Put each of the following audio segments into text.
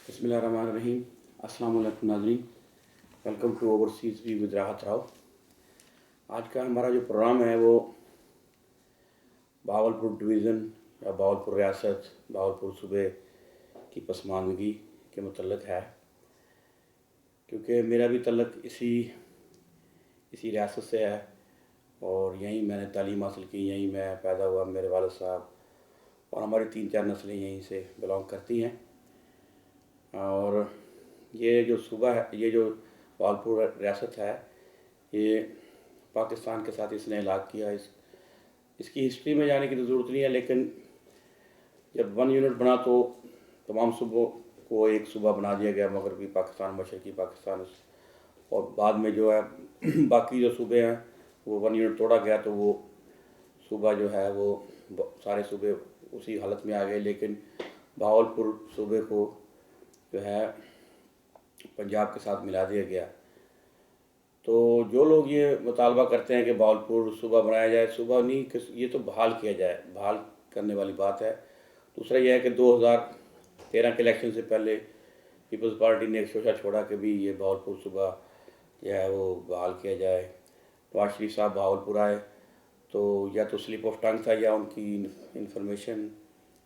बिस्मिल्लाहिर्रहमानिर्रहीम। अस्सलाम वालेकुम नाज़रीन, welcome to overseas we with Rahat Rao. आज का हमारा जो प्रोग्राम है वो बहावलपुर डिवीज़न या बहावलपुर रियासत, बहावलपुर सूबे की पसमानदगी के मुतल्लिक़ है, क्योंकि मेरा भी तल्लुक़ इसी रियासत से है और यहीं मैंने तालीम हासिल की, यहीं मैं पैदा हुआ। मेरे वालिद साहब और हमारी 3-4 नस्लें यहीं से बिलोंग करती हैं। और ये जो सूबा है, ये जो बहावलपुर रियासत है, ये पाकिस्तान के साथ इसने इलाक़ किया। इसकी हिस्ट्री में जाने की तो ज़रूरत नहीं है, लेकिन जब 1 यूनिट बना तो तमाम सूबों को एक सूबा बना दिया गया, मगरबी पाकिस्तान, मशरक़ी पाकिस्तान। और बाद में जो है बाकी जो सूबे हैं वो 1 यूनिट तोड़ा गया, तो वो सूबा जो है वो सारे सूबे उसी हालत में आ गए। लेकिन बहावलपुर सूबे को जो है पंजाब के साथ मिला दिया गया। तो जो लोग ये मुतालबा करते हैं कि बहावलपुर सूबा बनाया जाए, सूबा नहीं, ये तो बहाल किया जाए, बहाल करने वाली बात है। दूसरा यह है कि 2013 के इलेक्शन से पहले पीपल्स पार्टी ने एक शोशा छोड़ा कि भी ये बहावलपुर सूबा जो है वो बहाल किया जाए। नवाज शरीफ साहब बहावलपुर आए तो या तो स्लिप ऑफ टंग था या उनकी इंफॉर्मेशन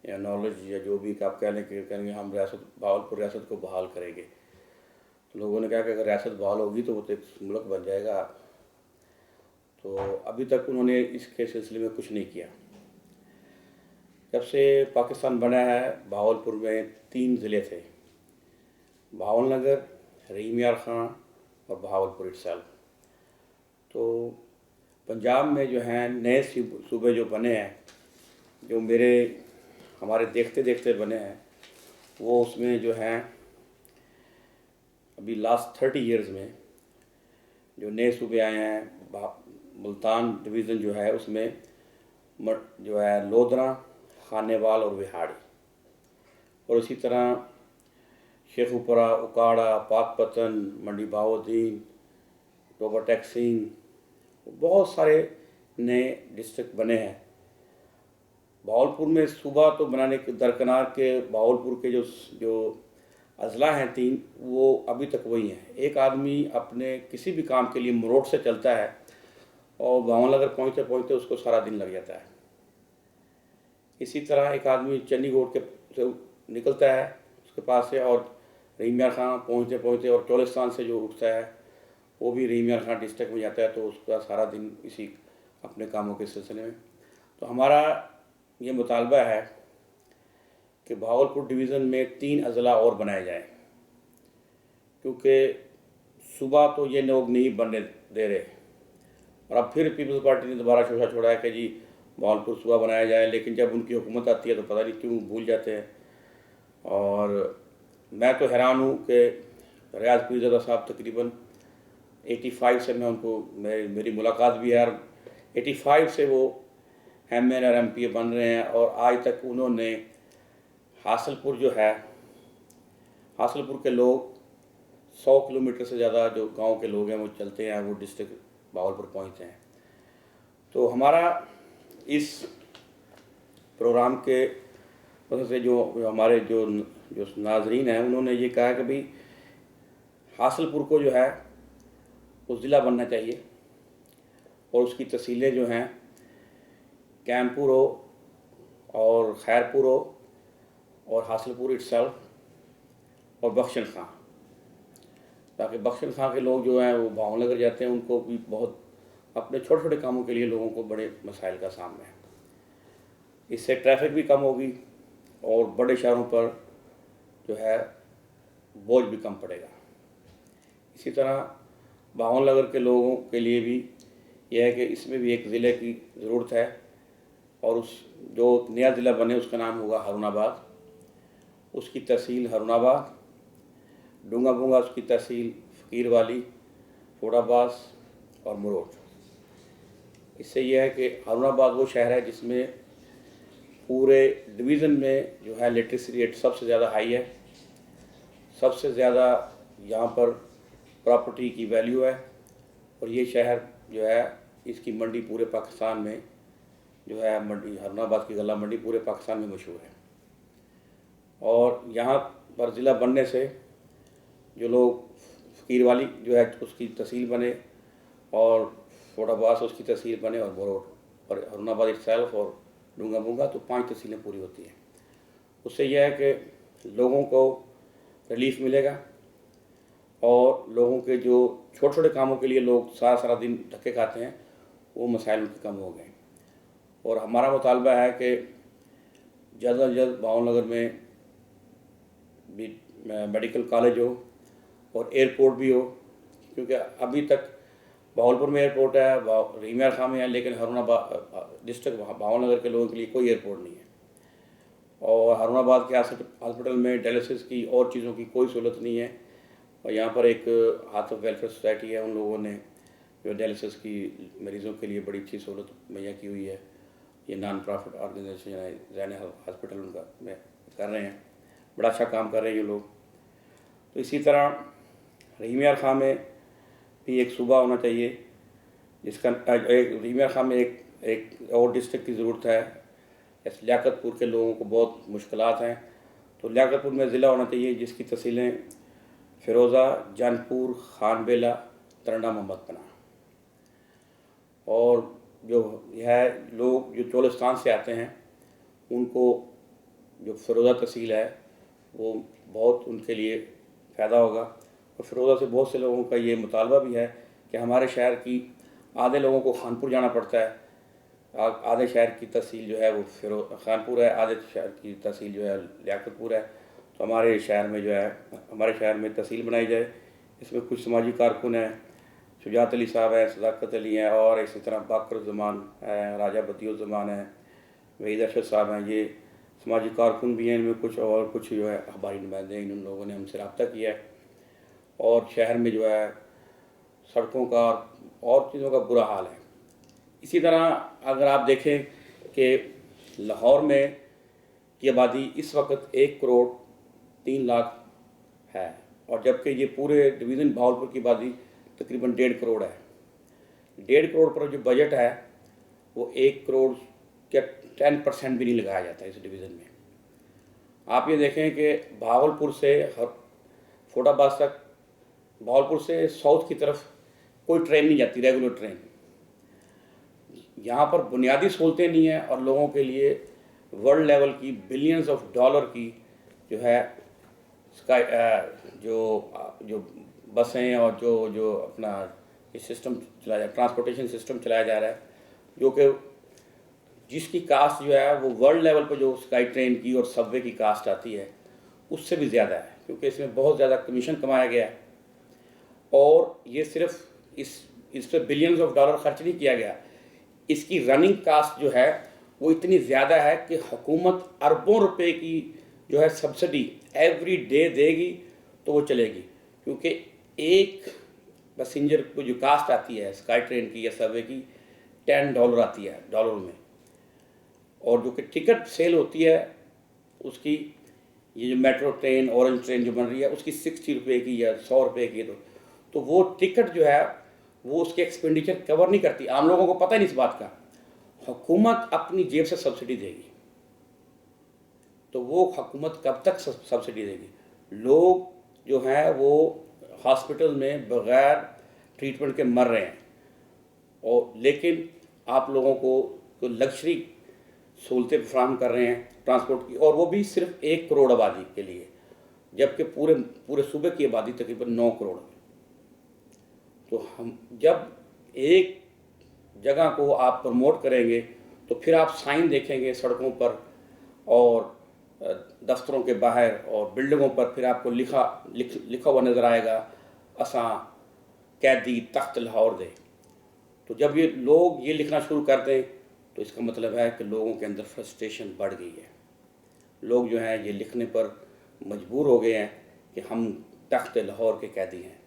या नॉलेज या जो भी आप कह लें कि कहेंगे हम बहावलपुर रियासत को बहाल करेंगे। तो लोगों ने कहा कि अगर रियासत बहाल होगी तो वो तो एक मुल्क बन जाएगा। तो अभी तक उन्होंने इसके सिलसिले में कुछ नहीं किया। जब से पाकिस्तान बना है, बहावलपुर में 3 ज़िले थे, भावलनगर, रहीम यार ख़ां और बहावलपुर इटसेल्फ। तो पंजाब में जो हैं नए सूबे जो बने हैं, जो हमारे देखते देखते बने हैं, वो उसमें जो हैं अभी लास्ट 30 इयर्स में जो नए सूबे आए हैं, मुल्तान डिवीज़न जो है उसमें जो है लोधरा, खानेवाल और विहाड़ी, और इसी तरह शेखुपुरा, उकाड़ा, पाकपतन, मंडी बहाउद्दीन, टोबा टैक्सिंग, बहुत सारे नए डिस्ट्रिक्ट बने हैं। बहावलपुर में सूबा तो बनाने के दरकिनार के बहावलपुर के जो अजला हैं 3, वो अभी तक वही हैं। एक आदमी अपने किसी भी काम के लिए मरोड़ से चलता है और भावनगर पहुँचते पहुँचते उसको सारा दिन लग जाता है। इसी तरह एक आदमी चंडीगढ़ से निकलता है उसके पास से, और रहीम यार ख़ां पहुँचते पहुँचते, और चोलिस्तान से जो उठता है वो भी रहीम यार ख़ां डिस्ट्रिक्ट में जाता है, तो उसका सारा दिन इसी अपने कामों के सिलसिले में। तो हमारा ये मुतालबा है कि बहावलपुर डिवीज़न में 3 अजला और बनाए जाएँ, क्योंकि सूबा तो ये लोग नहीं बनने दे रहे। और अब फिर पीपल्स पार्टी ने दोबारा शोशा छोड़ा है कि जी बहावलपुर सूबा बनाया जाए, लेकिन जब उनकी हुकूमत आती है तो पता नहीं क्यों भूल जाते हैं। और मैं तो हैरान हूँ कि रियाज पीरज़ादा साहब तकरीबन 85 से मैं उनको मेरी मुलाकात भी है, और 85 से वो MN और MP बन रहे हैं, और आज तक उन्होंने हासलपुर जो है, हासलपुर के लोग 100 किलोमीटर से ज़्यादा जो गांव के लोग हैं वो चलते हैं, वो डिस्ट्रिक्ट बहावलपुर पहुंचते हैं। तो हमारा इस प्रोग्राम के वजह से जो हमारे जो नाजरीन हैं उन्होंने ये कहा कि भाई हासलपुर को जो है वो ज़िला बनना चाहिए, और उसकी तहसीलें जो हैं कैमपुर हो और खैरपुर हो और हासलपुर इटसेल्फ और बख्शन खां, ताकि बख्शन खां के लोग जो हैं वो भावनगर जाते हैं, उनको भी बहुत अपने छोटे छोटे कामों के लिए लोगों को बड़े मसाइल का सामना है। इससे ट्रैफिक भी कम होगी और बड़े शहरों पर जो है बोझ भी कम पड़ेगा। इसी तरह भावनगर के लोगों के लिए भी यह है कि इसमें भी एक ज़िले की ज़रूरत है, और उस जो नया ज़िला बने उसका नाम होगा हारूनाबाद, उसकी तहसील हारूनाबाद, डूंगा बूंगा उसकी तहसील फ़कीरवाली, फोड़ाबास और मरोड़। इससे यह है कि हारूनाबाद वो शहर है जिसमें पूरे डिवीज़न में जो है लिटरेसी रेट सबसे ज़्यादा हाई है, सबसे ज़्यादा यहाँ पर प्रॉपर्टी की वैल्यू है, और ये शहर जो है इसकी मंडी पूरे पाकिस्तान में जो है, मंडी हारूनाबाद की गला मंडी पूरे पाकिस्तान में मशहूर है। और यहाँ पर ज़िला बनने से जो लोग फ़कीर वाली जो है उसकी तहसील बने और फोटाबास उसकी तहसील बने और बरोड और हरुणाबाद इटसेल्फ और डूंगा बूंगा, तो 5 तहसीलें पूरी होती हैं। उससे यह है कि लोगों को रिलीफ मिलेगा और लोगों के जो छोटे छोटे कामों के लिए लोग सारा सारा दिन धक्के खाते हैं, वो मसाइल उनके कम हो गए। और हमारा मुतालबा है कि जल्द अज जल्द भावनगर में भी मेडिकल कॉलेज हो और एयरपोर्ट भी हो, क्योंकि अभी तक भावलपुर में एयरपोर्ट है, रहीम यार खां में है, लेकिन हरुणाबाद डिस्ट्रिक्ट भावनगर के लोगों के लिए कोई एयरपोर्ट नहीं है। और हरुणाबाद के हॉस्पिटल में डायलिसिस की और चीज़ों की कोई सहूलत नहीं है। और यहाँ पर एक हाथ ऑफ वेलफेयर सोसाइटी है, उन लोगों ने जो डायलिसिस की मरीज़ों के लिए बड़ी अच्छी सहूलत मुहैया की हुई है। ये नॉन प्रॉफिट ऑर्गेनाइजेशन है, जैन हॉस्पिटल उनका में कर रहे हैं, बड़ा अच्छा काम कर रहे हैं ये लोग। तो इसी तरह रहीम यार खां में भी एक सूबा होना चाहिए, जिसका रहीम यार खां में एक और डिस्ट्रिक्ट की ज़रूरत है। इस लियाकतपुर के लोगों को बहुत मुश्किलात हैं, तो लियाकतपुर में ज़िला होना चाहिए जिसकी तहसीलें फ़िरोज़ा, जानपुर, खानबेला, तरंडा, मोहम्मदपना। और जो यह लोग जो चोलिस्तान से आते हैं, उनको जो फ़िरोज़ा तहसील है वो बहुत उनके लिए फ़ायदा होगा। और फ़िरोज़ा से बहुत से लोगों का ये मुतालबा भी है कि हमारे शहर की आधे लोगों को खानपुर जाना पड़ता है, आधे शहर की तहसील जो है वो खानपुर है, आधे शहर की तहसील जो है लियाकतपुर है। तो हमारे शहर में जो है हमारे शहर में तहसील बनाई जाए। इसमें कुछ समाजी कारकुन हैं, शुजात अली साहब हैं, सदाकत अली हैं, और इसी तरह बाकरुज़्ज़मान है, राजा बदियुज़्ज़मान है, वहीद अरशद साहब हैं। ये समाजी कारकुन भी हैं, इनमें कुछ और कुछ जो है अखबारी नुमाइंदे हैं। इन लोगों ने हमसे रब्ता किया है। और शहर में जो है सड़कों का और चीज़ों का बुरा हाल है। इसी तरह अगर आप देखें कि लाहौर में की आबादी इस वक्त 1,03,00,000 है, और जबकि ये पूरे डिवीज़न भावलपुर की आबादी तकरीबन 1.5 करोड़ है। 1.5 करोड़ पर जो बजट है वो 1 करोड़ क्या 10% भी नहीं लगाया जाता इस डिवीज़न में। आप ये देखें कि भावलपुर से फोटाबाद तक, भावलपुर से साउथ की तरफ कोई ट्रेन नहीं जाती, रेगुलर ट्रेन। यहाँ पर बुनियादी सहूलतें नहीं हैं और लोगों के लिए वर्ल्ड लेवल की बिलियंस ऑफ डॉलर की जो है स्काई जो बसें और जो अपना ये सिस्टम चलाया, ट्रांसपोर्टेशन सिस्टम चलाया जा रहा है, जो कि जिसकी कास्ट जो है वो वर्ल्ड लेवल पर जो स्काई ट्रेन की और सबवे की कास्ट आती है उससे भी ज़्यादा है, क्योंकि इसमें बहुत ज़्यादा कमीशन कमाया गया है। और ये सिर्फ इस पर बिलियंस ऑफ डॉलर खर्च नहीं किया गया, इसकी रनिंग कास्ट जो है वो इतनी ज़्यादा है कि हुकूमत अरबों रुपए की जो है सब्सिडी एवरी डे देगी तो वो चलेगी। क्योंकि एक पैसेंजर को जो कास्ट आती है स्काई ट्रेन की या सबवे की $10 आती है डॉलर में, और जो कि टिकट सेल होती है उसकी, ये जो मेट्रो ट्रेन ऑरेंज ट्रेन जो बन रही है उसकी 60 रुपये की या 100 रुपये की, तो वो टिकट जो है वो उसके एक्सपेंडिचर कवर नहीं करती। आम लोगों को पता ही नहीं इस बात का। हुकूमत अपनी जेब से सब्सिडी देगी, तो वो हुकूमत कब तक सब्सिडी देगी? लोग जो हैं वो हॉस्पिटल में बग़ैर ट्रीटमेंट के मर रहे हैं, और लेकिन आप लोगों को तो लग्जरी सहूलतें फराहम कर रहे हैं ट्रांसपोर्ट की, और वो भी सिर्फ 1 करोड़ आबादी के लिए, जबकि पूरे सूबे की आबादी तकरीबन 9 करोड़ है। तो हम जब एक जगह को आप प्रमोट करेंगे तो फिर आप साइन देखेंगे सड़कों पर और दफ्तरों के बाहर और बिल्डिंगों पर, फिर आपको लिखा हुआ नज़र आएगा, असां कैदी तख्त लाहौर दे। तो जब ये लोग ये लिखना शुरू कर दें तो इसका मतलब है कि लोगों के अंदर फ्रस्ट्रेशन बढ़ गई है। लोग जो हैं ये लिखने पर मजबूर हो गए हैं कि हम तख्त लाहौर के कैदी हैं।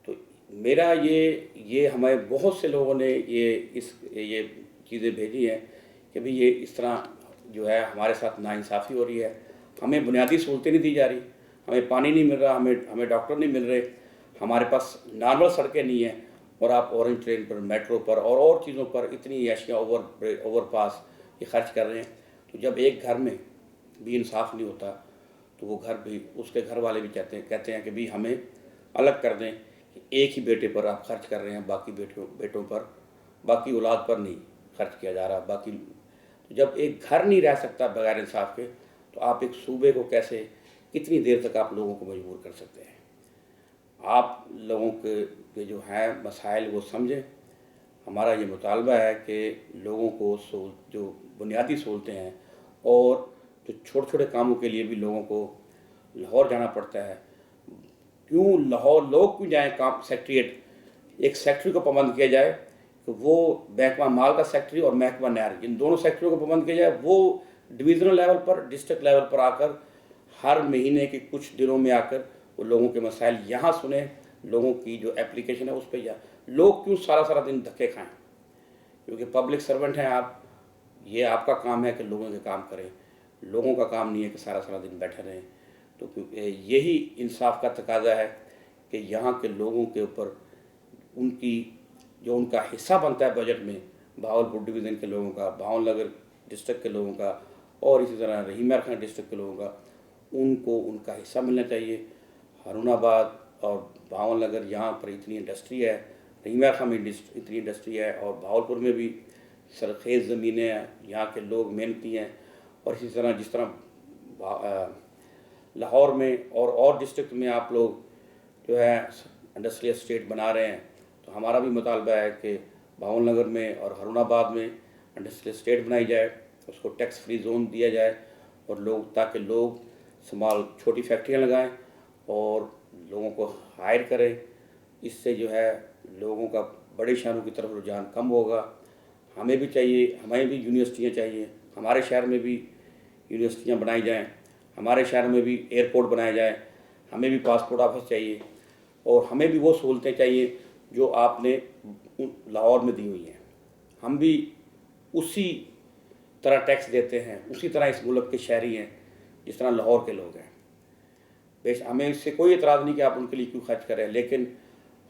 तो मेरा ये हमें बहुत से लोगों ने ये चीज़ें भेजी हैं कि भाई ये इस तरह जो है हमारे साथ नाइंसाफ़ी हो रही है, हमें बुनियादी सहूलतें नहीं दी जा रही, हमें पानी नहीं मिल रहा, हमें डॉक्टर नहीं मिल रहे, हमारे पास नॉर्मल सड़कें नहीं हैं, और आप ऑरेंज ट्रेन पर, मेट्रो पर और चीज़ों पर इतनी अशियाँ ओवर पास ये खर्च कर रहे हैं। तो जब एक घर में भी इंसाफ नहीं होता تو وہ घर भी, उसके घर वाले भी कहते हैं कि भी हमें अलग कर दें कि एक ही बेटे पर आप खर्च कर रहे हैं, बाकी बेटों पर, बाकी औलाद पर नहीं खर्च किया जा रहा। बाकी तो जब एक घर नहीं रह सकता बगैर इंसाफ के, तो आप एक सूबे को कैसे, कितनी देर तक आप लोगों को मजबूर कर सकते हैं। आप लोगों के जो हैं मसाइल वो समझें। हमारा ये मुतालबा है कि लोगों को जो बुनियादी सहूलतें हैं, और जो छोटे छोटे कामों के लिए भी लोगों को लाहौर जाना पड़ता है, क्यों लाहौर लोग क्यों जाएँ काम सेक्रेटरीट, एक सेक्रेटरी को पाबंद किया जाए कि वो महकमा माल का सेक्रेटरी और महकमा नहर, इन दोनों सेक्रेटरियों को पाबंद किया जाए, वो डिवीज़नल लेवल पर, डिस्ट्रिक्ट लेवल पर आकर हर महीने के कुछ दिनों में आकर वो लोगों के मसाइल यहाँ सुने, लोगों की जो एप्लीकेशन है उस पर। या लोग क्यों सारा सारा दिन धक्के खाएं, क्योंकि पब्लिक सर्वेंट हैं आप, ये आपका काम है कि लोगों के काम करें, लोगों का काम नहीं है कि सारा सारा दिन बैठे रहें। तो यही इंसाफ का तकाजा है कि यहाँ के लोगों के ऊपर उनकी जो उनका हिस्सा बनता है बजट में, भावलपुर डिवीज़न के लोगों का, भावनगर डिस्ट्रिक्ट के लोगों का, और इसी तरह रहीम यार खान डिस्ट्रिक्ट के लोगों का, उनको उनका हिस्सा मिलना चाहिए। हारूनाबाद और भावनगर यहाँ पर इतनी इंडस्ट्री है, रहीम यार खान में इतनी इंडस्ट्री है, और भावलपुर में भी सरखेज़ ज़मीनें हैं, यहाँ के लोग मेहनती हैं। और इसी तरह जिस तरह लाहौर में और डिस्ट्रिक्ट में आप लोग जो है इंडस्ट्रियल स्टेट बना रहे हैं, तो हमारा भी मुतालबा है कि भावनगर में और हारूनाबाद में इंडस्ट्रियल स्टेट बनाई जाए, उसको टैक्स फ्री जोन दिया जाए, और लोग, ताकि लोग स्मॉल छोटी फैक्ट्रियाँ लगाएं और लोगों को हायर करें। इससे जो है लोगों का बड़े शहरों की तरफ रुझान कम होगा। हमें भी चाहिए, हमें भी यूनिवर्सिटियाँ चाहिए, हमारे शहर में भी यूनिवर्सिटियाँ बनाई जाएँ, हमारे शहर में भी एयरपोर्ट बनाया जाए, हमें भी पासपोर्ट ऑफिस चाहिए, और हमें भी वो सहूलतें चाहिए जो आपने लाहौर में दी हुई हैं। हम भी उसी तरह टैक्स देते हैं, उसी तरह इस मुल्क के शहरी हैं जिस तरह लाहौर के लोग हैं। बेश हमें इससे कोई एतराज़ नहीं कि आप उनके लिए क्यों खर्च करें, लेकिन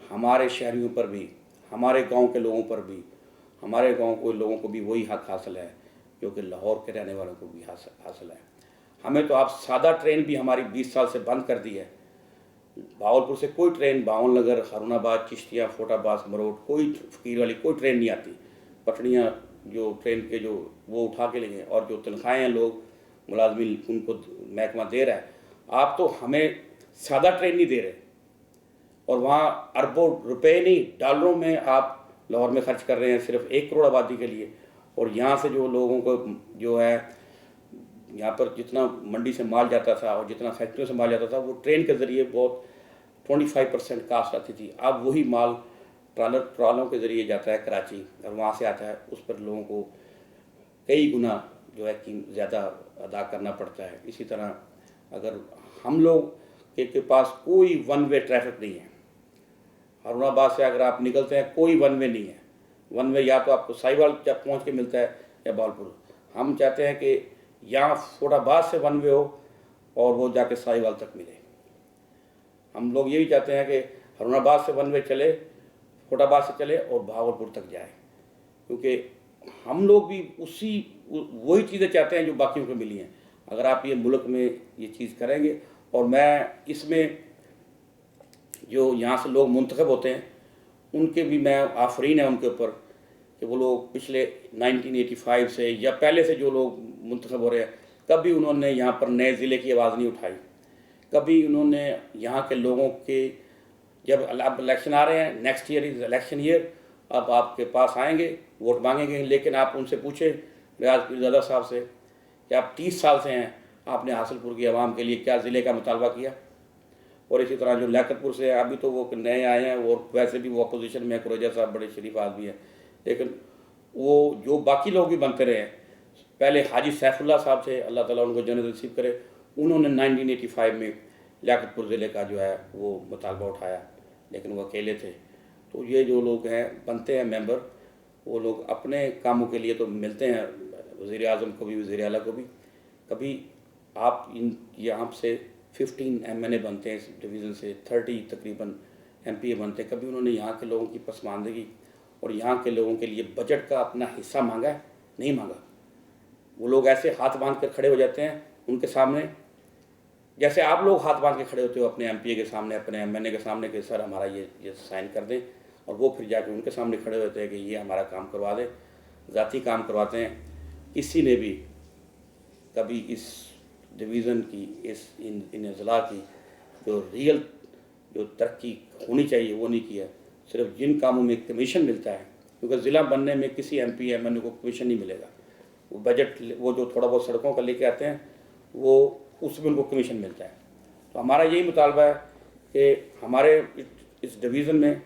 हमारे शहरियों पर भी, हमारे गांव के लोगों पर भी, हमारे गांव के लोगों को भी वही हक हासिल है जो कि लाहौर के रहने वालों को भी हासिल है। हमें तो आप सादा ट्रेन भी हमारी 20 साल से बंद कर दी है। भावलपुर से कोई ट्रेन भावनगर, हारूनाबाद, चिश्तिया, फोटाबाद, मरोट, कोई फ़कीर वाली कोई ट्रेन नहीं आती। पटड़ियाँ जो ट्रेन के जो वो उठा के ले गए, और जो तनख्वाहें लोग मुलाजमीन उनको महकमा दे रहा है, आप तो हमें सादा ट्रेन नहीं दे रहे, और वहाँ अरबों रुपए नहीं डॉलरों में आप लाहौर में खर्च कर रहे हैं सिर्फ 1 करोड़ आबादी के लिए। और यहाँ से जो लोगों को जो है यहाँ पर जितना मंडी से माल जाता था और जितना फैक्ट्रियों से माल जाता था, वो ट्रेन के ज़रिए बहुत 25% कास्ट आती थी। अब वही माल ट्रालों के ज़रिए जाता है कराची, और वहाँ से आता है, उस पर लोगों को कई गुना जो है कि ज़्यादा अदा करना पड़ता है। इसी तरह अगर हम लोग के पास कोई वन वे ट्रैफिक नहीं है, हारूनाबाद से अगर आप निकलते हैं कोई वन वे नहीं है। वन वे या तो आपको साहिवाल जब पहुँच के मिलता है या भावलपुर। हम चाहते हैं कि यहाँ फोटाबाद से वन वे हो और वो जाके साहिवाल तक मिले। हम लोग ये भी चाहते हैं कि हारूनाबाद से वन वे चले, फोटाबाद से चले और भावलपुर तक जाए, क्योंकि हम लोग भी वही चीज़ें चाहते हैं जो बाकियों को मिली हैं। अगर आप ये मुल्क में ये चीज़ करेंगे, और मैं इसमें जो यहाँ से लोग मुंतखब होते हैं उनके भी मैं आफरीन है उनके ऊपर कि वो लोग पिछले 1985 से या पहले से जो लोग मुंतखब हो रहे हैं, कभी उन्होंने यहाँ पर नए ज़िले की आवाज़ नहीं उठाई। कभी उन्होंने यहाँ के लोगों के, जब अब इलेक्शन आ रहे हैं, next year is election year, अब आपके पास आएंगे वोट मांगेंगे, लेकिन आप उनसे पूछें रियाज पीरज़ादा साहब से कि आप 30 साल से हैं, आपने हासिलपुर की आवाम के लिए क्या ज़िले का मुतालबा किया। और इसी तरह जो लियाकतपुर से अभी तो वो नए आए हैं, और वैसे भी वो अपोजिशन में, कुरैजा साहब बड़े शरीफ आदमी हैं, लेकिन वो जो बाकी लोग भी बनते रहे हैं। पहले हाजी सैफुल्ला साहब थे, अल्लाह ताला उनको जन्नत नसीब करे, उन्होंने 1985 में लियाकतपुर ज़िले का जो है वो मुतालबा उठाया, लेकिन वो अकेले थे। तो ये जो लोग हैं बनते हैं मेंबर, वो लोग अपने कामों के लिए तो मिलते हैं वज़ीर आज़म को भी, वज़ीर आला को भी। कभी आप यहाँ से 15 MNA बनते हैं इस डिवीज़न से, 30 तकरीबन MPA बनते हैं। कभी उन्होंने यहाँ के लोगों की पसमानदगी और यहाँ के लोगों के लिए बजट का अपना हिस्सा मांगा है? नहीं मांगा। वो लोग ऐसे हाथ बांध कर खड़े हो जाते हैं उनके सामने जैसे आप लोग हाथ बांध के खड़े होते हो अपने एमपीए के सामने, अपने एमएनए के सामने कि सर हमारा ये साइन कर दें, और वो फिर जाके उनके सामने खड़े होते हैं कि ये हमारा काम करवा दें, ज़ाती काम करवाते हैं। किसी ने भी कभी इस डिवीज़न की, इन अजला की जो रियल जो तरक्की होनी चाहिए वो नहीं किया। सिर्फ जिन कामों में कमीशन मिलता है, क्योंकि ज़िला बनने में किसी एमपी एमएनए को कमीशन नहीं मिलेगा, वो बजट वो जो थोड़ा बहुत सड़कों का लेके आते हैं वो उसमें उनको कमीशन मिलता है। तो हमारा यही मुतालबा है कि हमारे इस डिवीज़न में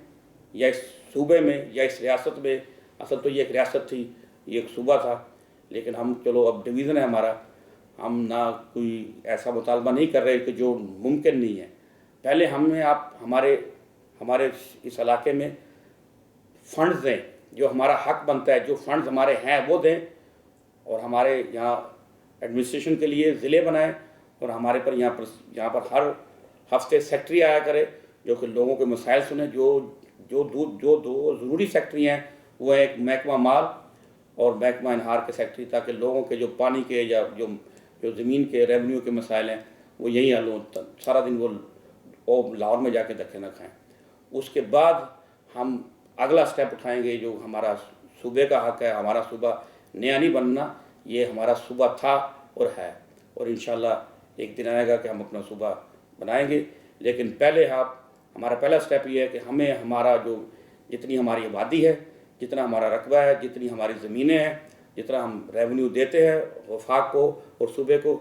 या इस सूबे में या इस रियासत में, असल तो ये एक रियासत थी, ये एक सूबा था, लेकिन हम चलो अब डिवीज़न है हमारा, हम ना कोई ऐसा मुतालबा नहीं कर रहे कि जो मुमकिन नहीं है। पहले हमें आप हमारे इस इलाके में फ़ंड्स दें, जो हमारा हक बनता है, जो फ़ंड्स हमारे हैं वो दें, और हमारे यहाँ एडमिनिस्ट्रेशन के लिए ज़िले बनाएं, और हमारे पर यहाँ पर हर हफ्ते सेक्रेटरी आया करे जो कि लोगों के मसाइल सुने। जो दो ज़रूरी सेक्रेटरी हैं वो है एक महकमा माल और महकमा इनहार के सेक्रेटरी, ताकि लोगों के जो पानी के या जो ज़मीन के रेवेन्यू के मसाइल हैं वो यहीं हल हों, सारा दिन वो लाहौर में जाके धक्के न खाएँ। उसके बाद हम अगला स्टेप उठाएंगे, जो हमारा सूबे का हक है। हमारा सूबा नया नहीं बनना, ये हमारा सूबा था और है, और इंशाल्लाह एक दिन आएगा कि हम अपना सूबा बनाएंगे। लेकिन पहले हमारा पहला स्टेप ये है कि हमें हमारा जितनी हमारी आबादी है, जितना हमारा रकबा है, जितनी हमारी ज़मीनें हैं, जितना हम रेवेन्यू देते हैं वफाक को और सूबे को,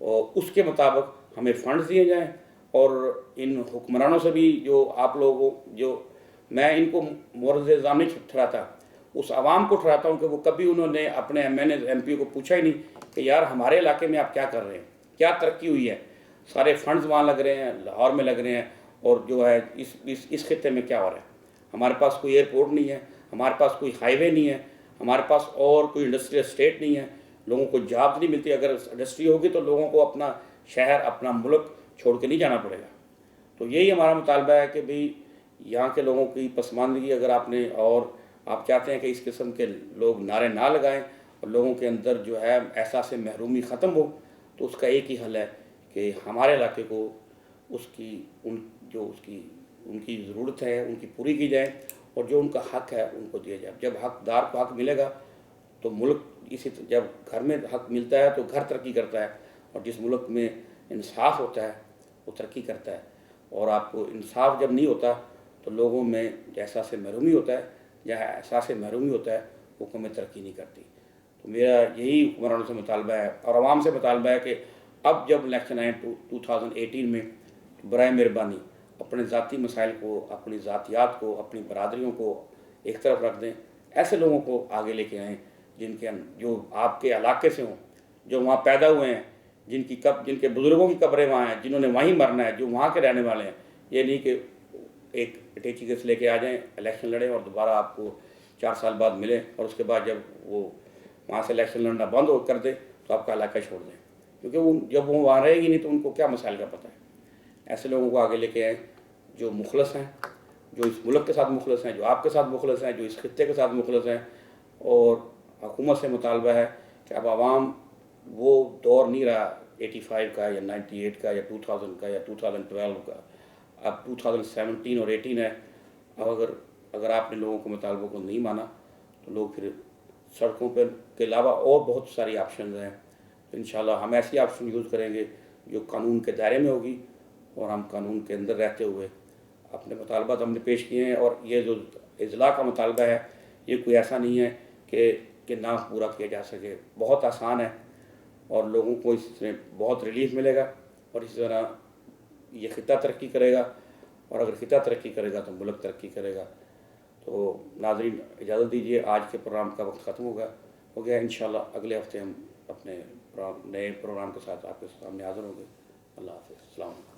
और उसके मुताबिक हमें फ़ंड्स दिए जाएँ। और इन हुक्मरानों से भी जो आप लोगों मैं इनको मोरज़ इल्ज़ाम नहीं ठहराता, उस आवाम को ठहराता हूँ कि वो कभी उन्होंने अपने एमएनए एमपी को पूछा ही नहीं कि यार हमारे इलाके में आप क्या कर रहे हैं, क्या तरक्की हुई है। सारे फंड्स वहाँ लग रहे हैं, लाहौर में लग रहे हैं, और जो है इस खित्ते में क्या हो रहा है। हमारे पास कोई एयरपोर्ट नहीं है, हमारे पास कोई हाईवे नहीं है, हमारे पास और कोई इंडस्ट्रियल स्टेट नहीं है, लोगों को जॉब नहीं मिलती। अगर इंडस्ट्री होगी तो लोगों को अपना शहर, अपना मुल्क छोड़ के नहीं जाना पड़ेगा। तो यही हमारा मुतालबा है कि भाई यहाँ के लोगों की पसमानदगी अगर और आप चाहते हैं कि इस किस्म के लोग नारे ना लगाएं और लोगों के अंदर जो है एहसास महरूमी ख़त्म हो, तो उसका एक ही हल है कि हमारे इलाके को उनकी ज़रूरत है उनकी पूरी की जाए, और जो उनका हक है उनको दिया जाए। जब हकदार को हक मिलेगा तो मुल्क जब घर में हक मिलता है तो घर तरक्की करता है, और जिस मुल्क में इंसाफ होता है वो तरक्की करता है। और आपको इंसाफ जब नहीं होता तो लोगों में एहसास महरूमी होता है, जहाँ एहसास महरूमी होता है हुकूमत तरक्की नहीं करती। तो मेरा यही हुक्मरानों से मुतालबा है और आवाम से मुतालबा है कि अब जब इलेक्शन आए 2018 में, तो बराए मेहरबानी अपने ज़ाती मसाइल को, अपनी ज़ातियात को, अपनी बरादरियों को एक तरफ रख दें। ऐसे लोगों को आगे लेके आएँ जो आपके इलाके से हों, जो वहाँ पैदा हुए हैं, जिनके बुज़ुर्गों की कब्रें वहाँ हैं, जिन्होंने वहीं मरना है, जो वहाँ के रहने वाले हैं। ये नहीं कि एक अटैची केस लेके आ जाएं, इलेक्शन लड़ें और दोबारा आपको 4 साल बाद मिलें, और उसके बाद जब वो वहाँ से इलेक्शन लड़ना बंद कर दे तो आपका इलाका छोड़ दें, क्योंकि जब वो वहाँ रहेगी नहीं तो उनको क्या मसाइल का पता है। ऐसे लोगों को आगे लेके आएँ जो मुखलस हैं, जो इस मुल्क के साथ मुखलस हैं, जो आपके साथ मुखलस हैं, जो इस खित्ते के साथ मुखलस हैं। और हुकूमत से मुतालबा है कि अब आवाम वो दौर नहीं रहा 85 का या 98 का या 2000 का या 2012 का, अब 2017 और 18 है। अब अगर आपने लोगों के मुतालबों को नहीं माना तो लोग फिर सड़कों पर के अलावा और बहुत सारी ऑप्शन हैं। तो इंशाल्लाह हम ऐसी ऑप्शन यूज़ करेंगे जो कानून के दायरे में होगी, और हम कानून के अंदर रहते हुए अपने मुतालबात हमने पेश किए हैं। और ये जो इजला का मुतालबा है ये कोई ऐसा नहीं है कि ना पूरा किया जा सके, बहुत आसान है और लोगों को इसमें बहुत रिलीफ मिलेगा, और इसी तरह ये खित्ता तरक्की करेगा, और अगर खित्ता तरक्की करेगा तो मुल्क तरक्की करेगा। तो नाज़रीन इजाज़त दीजिए, आज के प्रोग्राम का वक्त ख़त्म हो गया। इंशाल्लाह अगले हफ्ते हम अपने नए प्रोग्राम के साथ आपके सामने हाज़िर होंगे। अल्लाह हाफ़िज़, अस्सलाम वालेकुम।